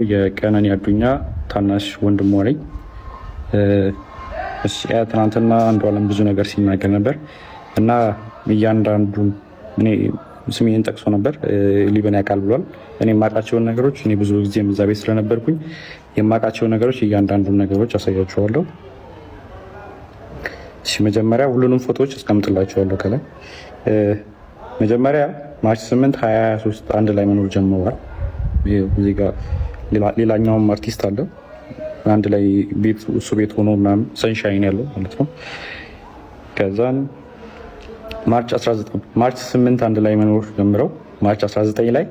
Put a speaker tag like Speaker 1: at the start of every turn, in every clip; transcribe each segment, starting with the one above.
Speaker 1: የቀነኒ አዱኛ ታናሽ ወንድሟ ነኝ። ትናንትና አንዷለም ብዙ ነገር ሲናገር ነበር እና እያንዳንዱ እኔ ስሜን ጠቅሶ ነበር። ሊበን ያውቃል ብሏል። እኔ የማውቃቸውን ነገሮች እኔ ብዙ ጊዜ እዛ ቤት ስለነበርኩኝ የማውቃቸውን ነገሮች እያንዳንዱን ነገሮች አሳያችኋለሁ። መጀመሪያ ሁሉንም ፎቶዎች አስቀምጥላችኋለሁ ከላይ። መጀመሪያ ማርች 8 2023 አንድ ላይ መኖር ጀምረዋል። እዚህ ጋር ሌላኛውም አርቲስት አለ አንድ ላይ እሱ ቤት ሆኖ ምናምን ሰንሻይን ያለው ማለት ነው። ከዛን ማርች 8 አንድ ላይ መኖር ጀምረው ማርች 19 ላይ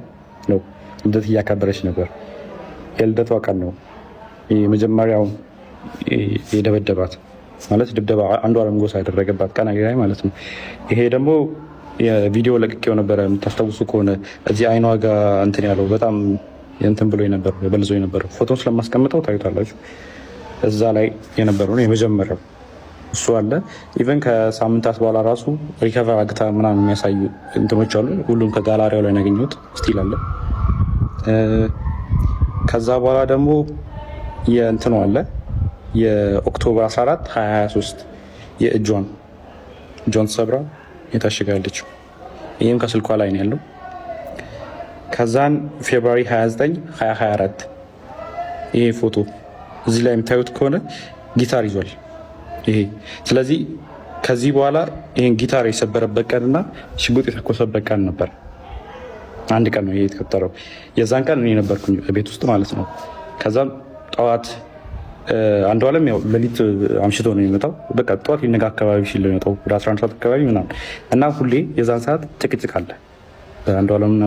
Speaker 1: ነው ልደት እያከበረች ነበር። የልደቷ ቀን ነው የመጀመሪያው የደበደባት ማለት ድብደባ አንዷለም ጎሳ ያደረገባት ቀን ላይ ማለት ነው። ይሄ ደግሞ የቪዲዮ ለቅቄው ነበረ። የምታስታውሱ ከሆነ እዚህ አይኗ ጋር እንትን ያለው በጣም እንትን ብሎ የነበረው በልዞ የነበረው ፎቶን ስለማስቀምጠው ታዩታላችሁ። እዛ ላይ የነበረው ነው የመጀመሪያው እሱ አለ። ኢቨን ከሳምንታት በኋላ ራሱ ሪከቨር አግታ ምናምን የሚያሳዩ እንትኖች አሉ። ሁሉም ከጋላሪያው ላይ ያገኘሁት ስቲል አለ። ከዛ በኋላ ደግሞ የእንትኑ አለ የኦክቶበር 14 2023 የእጇን ሰብራ የታሽጋለች። ይህም ከስልኳ ላይ ነው ያለው። ከዛን ፌብሩዋሪ 29 2024 ይሄ ፎቶ እዚህ ላይ የምታዩት ከሆነ ጊታር ይዟል ይሄ። ስለዚህ ከዚህ በኋላ ይሄን ጊታር የሰበረበት ቀንና ሽጉጥ የተኮሰበት ቀን ነበር። አንድ ቀን ነው ይሄ የተፈጠረው። የዛን ቀን እኔ ነበርኩኝ ቤት ውስጥ ማለት ነው። ከዛም ጠዋት አንዷለም ያው ሌሊት አምሽቶ ነው የሚመጣው። በቃ ጠዋት ሊነጋ አካባቢ ሲል ነው የሚመጣው ወደ 11 ሰዓት አካባቢ ምናምን እና ሁሌ የዛን ሰዓት ጭቅጭቅ አለ አንዷለምና